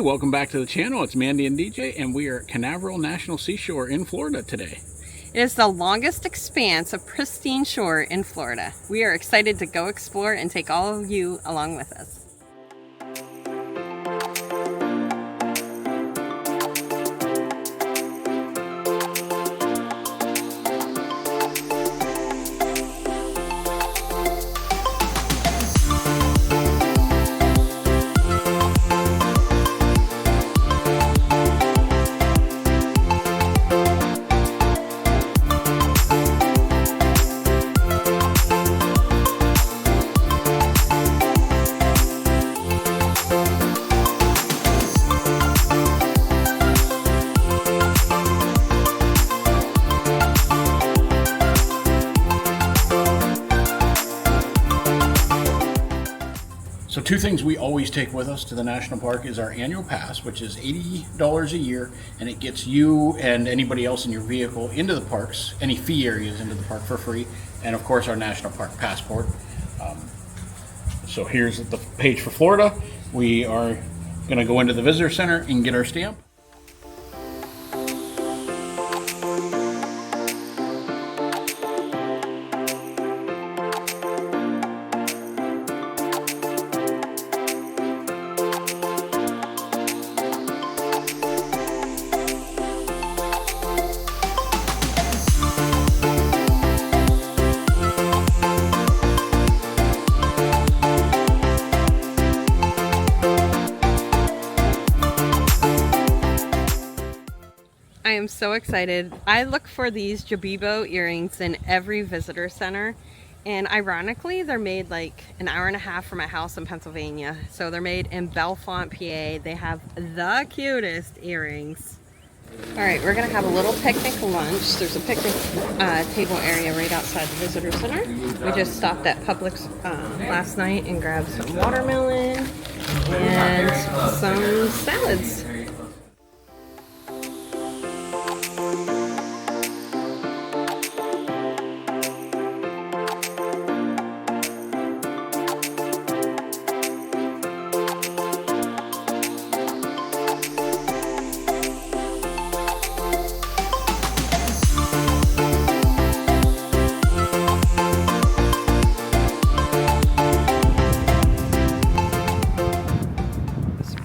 welcome back to the channel. It's Mandy and DJ, and we are at Canaveral National Seashore in Florida today. It is the longest expanse of pristine shore in Florida. We are excited to go explore and take all of you along with us. So two things we always take with us to the national park is our annual pass, which is $80 a year, and it gets you and anybody else in your vehicle into the parks, any fee areas into the park for free, and of course our national park passport. So here's the page for Florida. We are going to go into the visitor center and get our stamp. I am so excited. I look for these Jabibo earrings in every visitor center, and ironically they're made like an hour and a half from my house in Pennsylvania. So they're made in Bellefonte, PA. They have the cutest earrings. All right, we're gonna have a little picnic lunch. There's a picnic table area right outside the visitor center. We just stopped at Publix last night and grabbed some watermelon and some salads.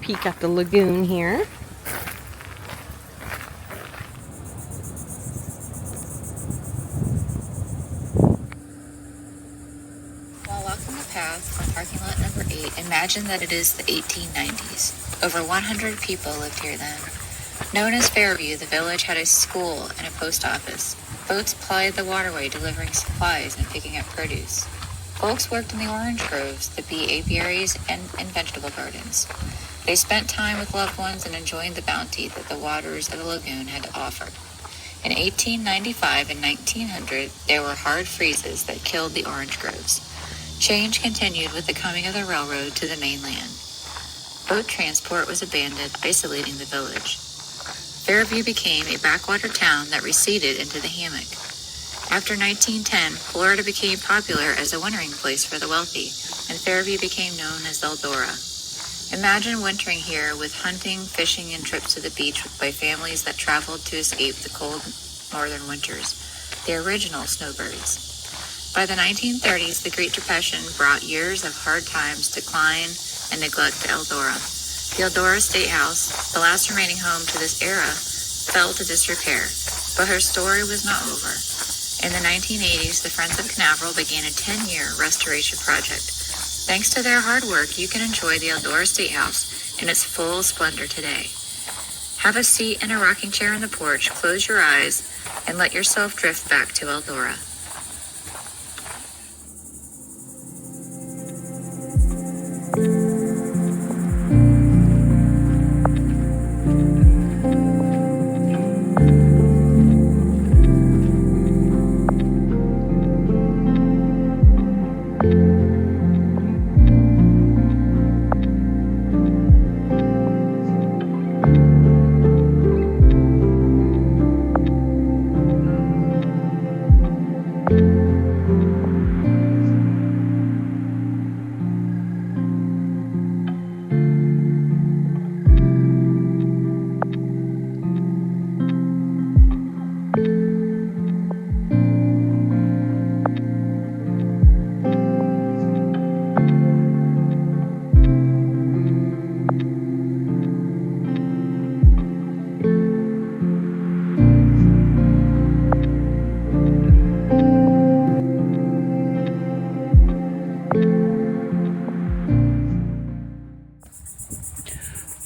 Peek at the lagoon here. While walking the path on parking lot number 8, imagine that it is the 1890s. Over 100 people lived here then. Known as Fairview, the village had a school and a post office. Boats plied the waterway delivering supplies and picking up produce. Folks worked in the orange groves, the bee apiaries, and in vegetable gardens. They spent time with loved ones and enjoying the bounty that the waters of the lagoon had to offer. In 1895 and 1900, there were hard freezes that killed the orange groves. Change continued with the coming of the railroad to the mainland. Boat transport was abandoned, isolating the village. Fairview became a backwater town that receded into the hammock. After 1910, Florida became popular as a wintering place for the wealthy, and Fairview became known as Eldora. Imagine wintering here with hunting, fishing, and trips to the beach by families that traveled to escape the cold northern winters, the original snowbirds. By the 1930s, the Great Depression brought years of hard times, decline, and neglect to Eldora. The Eldora State House, the last remaining home to this era, fell to disrepair, but her story was not over. In the 1980s, the Friends of Canaveral began a 10-year restoration project. Thanks to their hard work, you can enjoy the Eldora State House in its full splendor today. Have a seat and a rocking chair on the porch, close your eyes, and let yourself drift back to Eldora.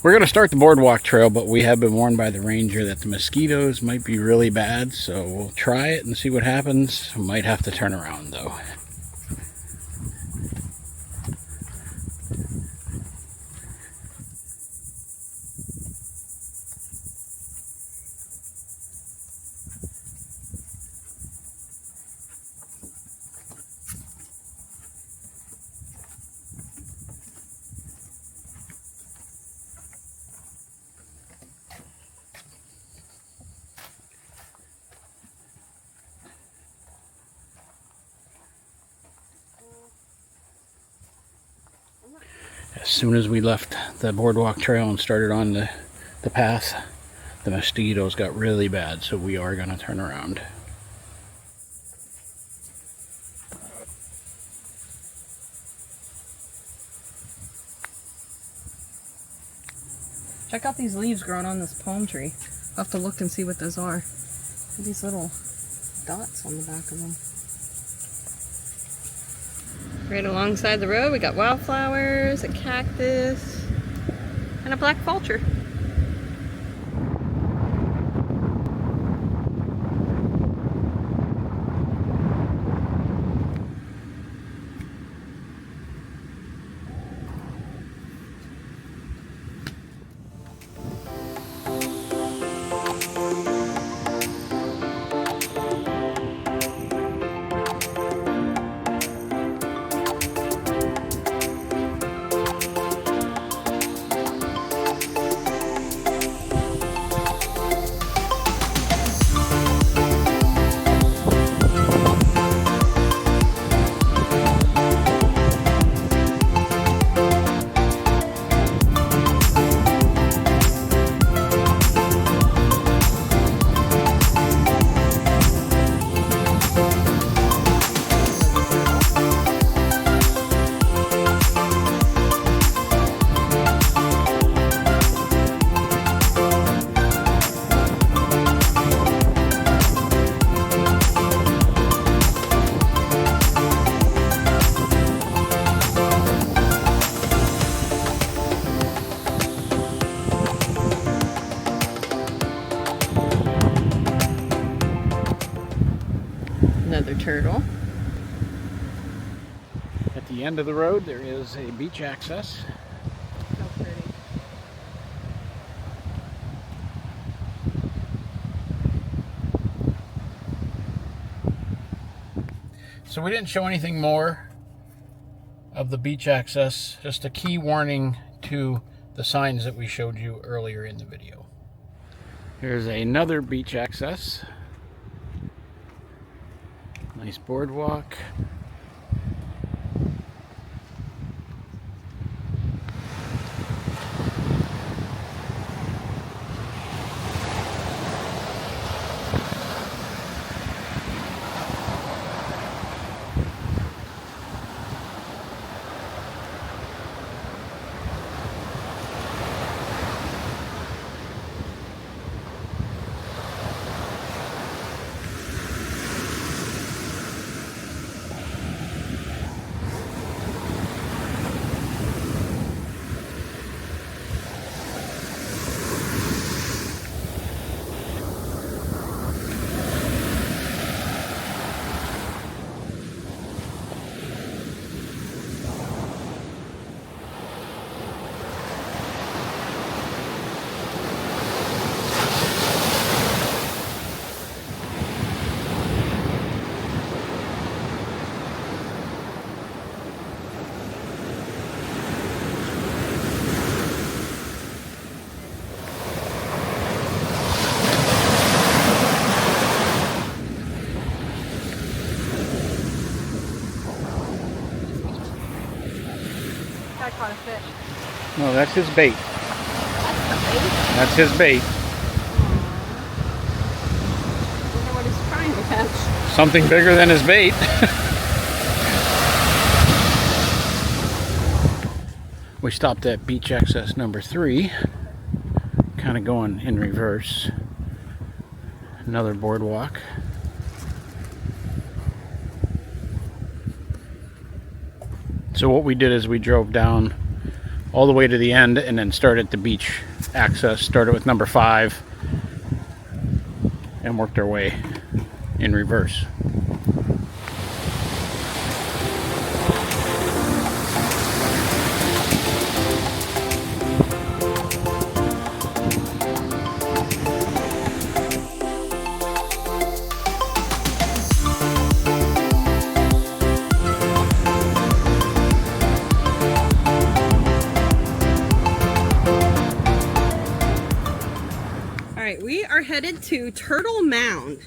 We're going to start the boardwalk trail, but we have been warned by the ranger that the mosquitoes might be really bad, so we'll try it and see what happens. We might have to turn around though. As soon as we left the boardwalk trail and started on the path, the mosquitoes got really bad, so we are going to turn around. Check out these leaves growing on this palm tree. I'll have to look and see what those are. These little dots on the back of them. Right alongside the road, we got wildflowers, a cactus, and a black vulture. Another turtle. At the end of the road, there is a beach access. So pretty. So we didn't show anything more of the beach access, just a key warning to the signs that we showed you earlier in the video. Here's another beach access. Nice boardwalk. Guy caught a fish. No, that's his bait. That's the bait. That's his bait. I wonder what he's trying to catch. Something bigger than his bait. We stopped at beach access number 3, kind of going in reverse. Another boardwalk. So what we did is we drove down all the way to the end and then start at the beach access. Started with number 5 and worked our way in reverse. We are headed to Turtle Mound,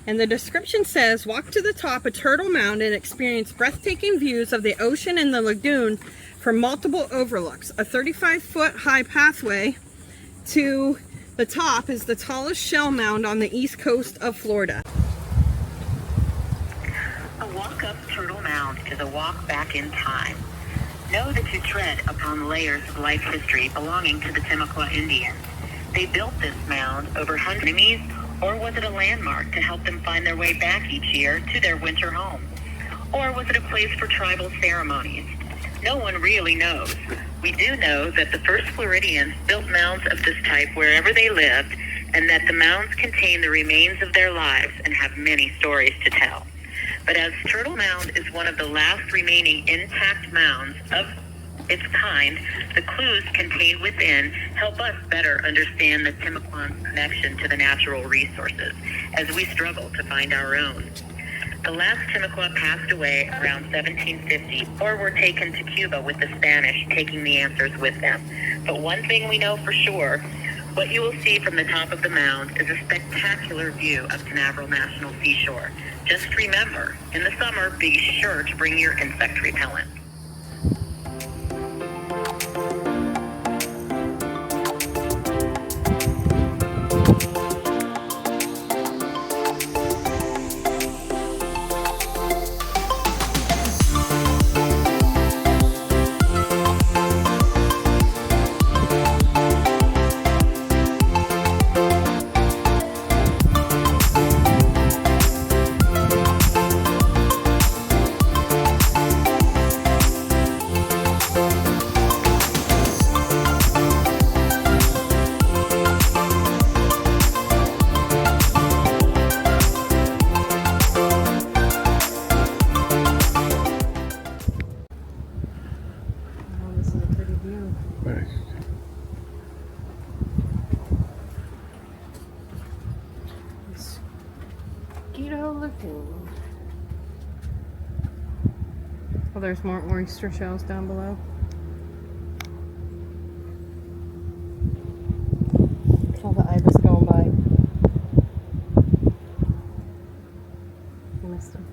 and the description says walk to the top of Turtle Mound and experience breathtaking views of the ocean and the lagoon from multiple overlooks. A 35-foot high pathway to the top is the tallest shell mound on the east coast of Florida. A walk up Turtle Mound is a walk back in time. Know that you tread upon layers of life history belonging to the Timucua Indians. They built this mound over hundreds of enemies, or was it a landmark to help them find their way back each year to their winter home? Or was it a place for tribal ceremonies? No one really knows. We do know that the first Floridians built mounds of this type wherever they lived, and that the mounds contain the remains of their lives and have many stories to tell. But as Turtle Mound is one of the last remaining intact mounds of its kind, the clues contained within help us better understand the Timucuan's connection to the natural resources as we struggle to find our own. The last Timucua passed away around 1750 or were taken to Cuba with the Spanish taking the answers with them. But one thing we know for sure, what you will see from the top of the mound is a spectacular view of Canaveral National Seashore. Just remember, in the summer, be sure to bring your insect repellent. Well, there's more oyster shells down below. All the ibis going by. I missed them.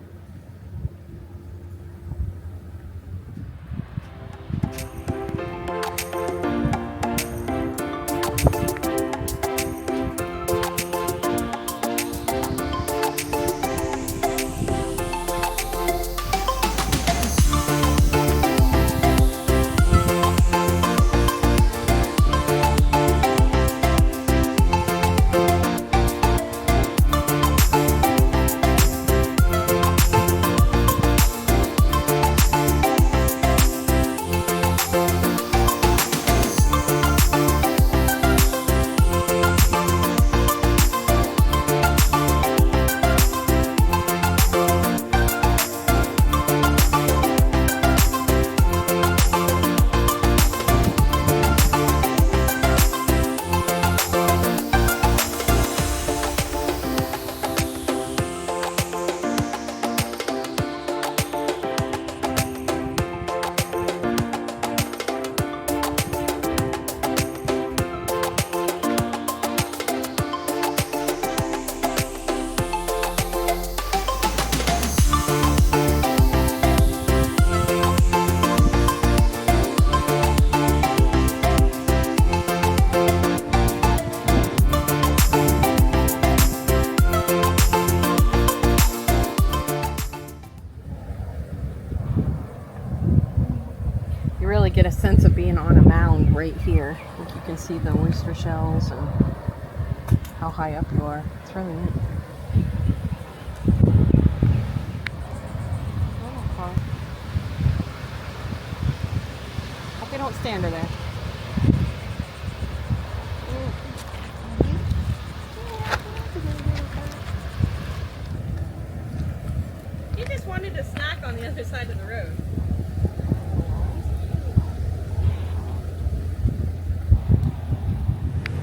Really get a sense of being on a mound right here. Like you can see the oyster shells and how high up you are. It's really neat. Hope they don't stand her there. decided to snack on the other side of the road.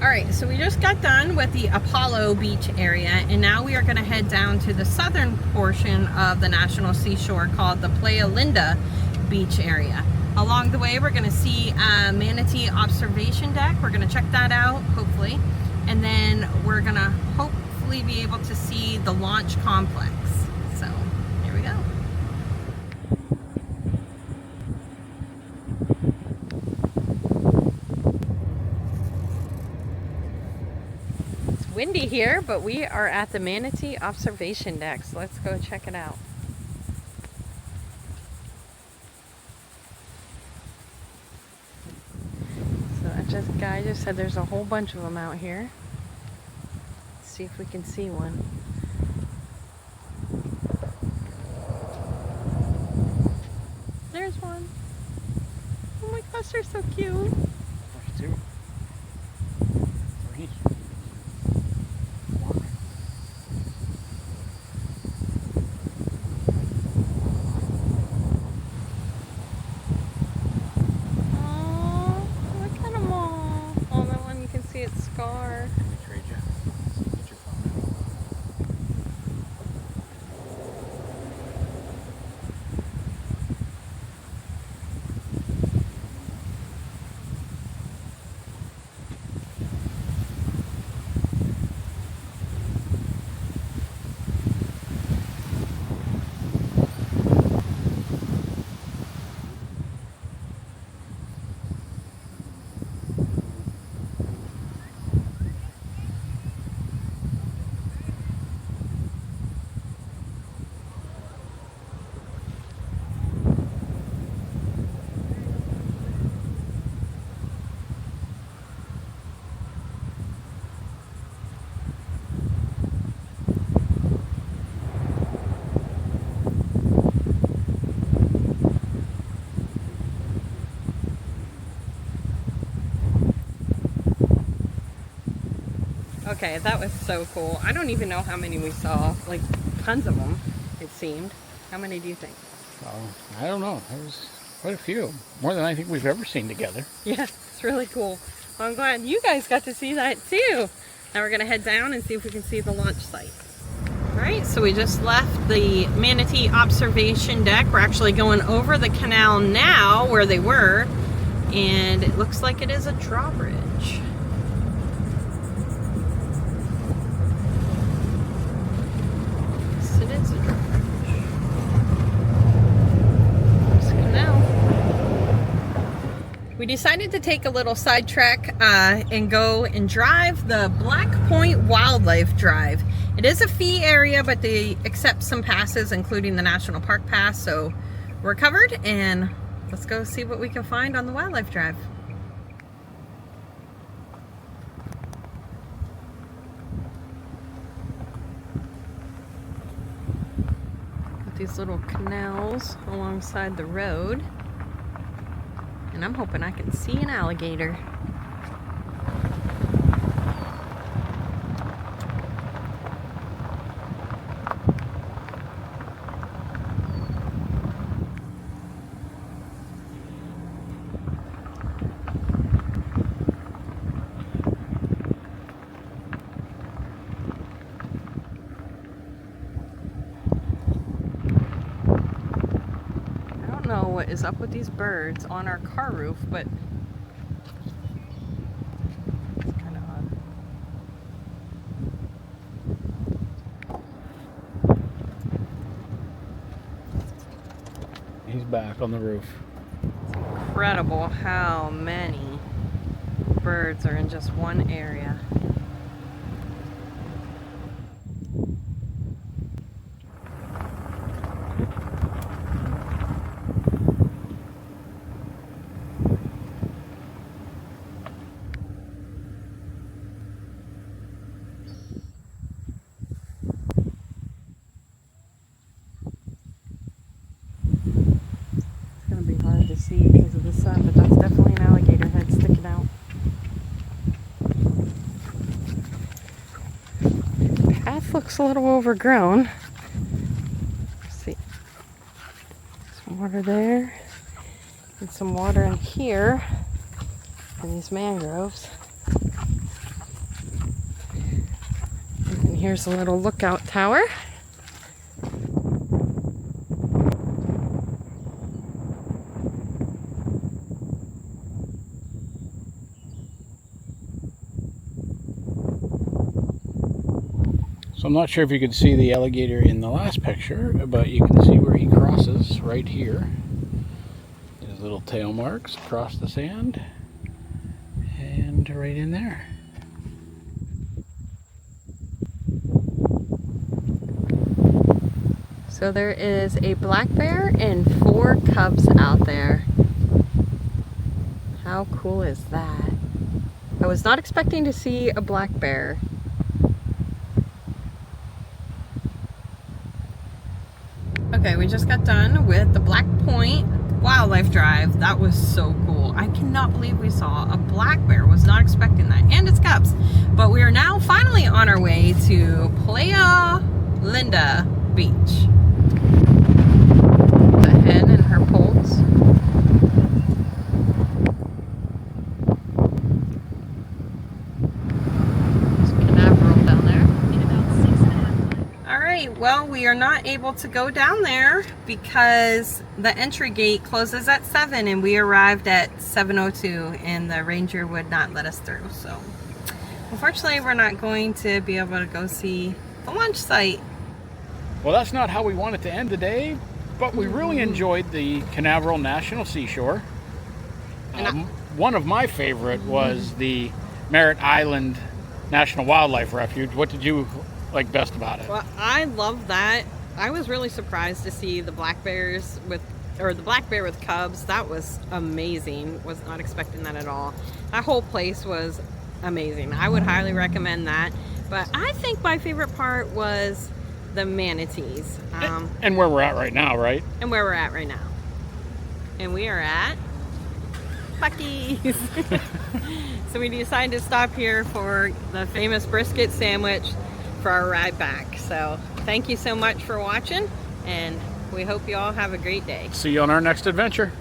Alright, so we just got done with the Apollo Beach area, and now we are going to head down to the southern portion of the National Seashore called the Playa Linda Beach area. Along the way, we're going to see a manatee observation deck. We're going to check that out, hopefully. And then we're going to hopefully be able to see the launch complex. So, here we go. Windy here, but we are at the manatee observation deck, so let's go check it out. So that guy just said there's a whole bunch of them out here. Let's see if we can see one. There's one. Oh my gosh, they're so cute. There's two. Three. Scar. Let me trade you. Get your phone Okay, that was so cool. I don't even know how many we saw. Like, tons of them, it seemed. How many do you think? I don't know. There was quite a few. More than I think we've ever seen together. Yeah, it's really cool. Well, I'm glad you guys got to see that too. Now we're going to head down and see if we can see the launch site. Alright, so we just left the manatee observation deck. We're actually going over the canal now where they were. And it looks like it is a drawbridge. We decided to take a little sidetrack and go and drive the Black Point Wildlife Drive. It is a fee area, but they accept some passes, including the National Park Pass, so we're covered, and let's go see what we can find on the Wildlife Drive. Got these little canals alongside the road. And I'm hoping I can see an alligator. Know what is up with these birds on our car roof, but it's kind of odd. He's back on the roof. It's incredible how many birds are in just one area. To see because of the sun, but that's definitely an alligator head sticking out. The path looks a little overgrown. Let's see. water there. And some water in here in these mangroves. And here's a little lookout tower. So I'm not sure if you could see the alligator in the last picture, but you can see where he crosses right here. His little tail marks across the sand and right in there. So there is a black bear and 4 cubs out there. How cool is that? I was not expecting to see a black bear. Okay, we just got done with the Black Point Wildlife Drive. That was so cool. I cannot believe we saw a black bear. Was not expecting that. And its cubs. But we are now finally on our way to Playa Linda Beach. The hen and her poults. There's Canaveral down there. Alright, well, we are not able to go down there because the entry gate closes at 7 and we arrived at 7:02 and the ranger would not let us through. So unfortunately we're not going to be able to go see the launch site. Well, that's not how we wanted to end the day, but we really enjoyed the Canaveral National Seashore. One of my favorite was the Merritt Island National Wildlife Refuge. What did you like best about it? Well, I love that. I was really surprised to see the black bears the black bear with cubs. That was amazing. Was not expecting that at all. That whole place was amazing. I would highly recommend that. But I think my favorite part was the manatees. And where we're at right now, right? And where we're at right now. And we are at Buc-ee's. So we decided to stop here for the famous brisket sandwich for our ride back. So thank you so much for watching, and we hope you all have a great day. See you on our next adventure.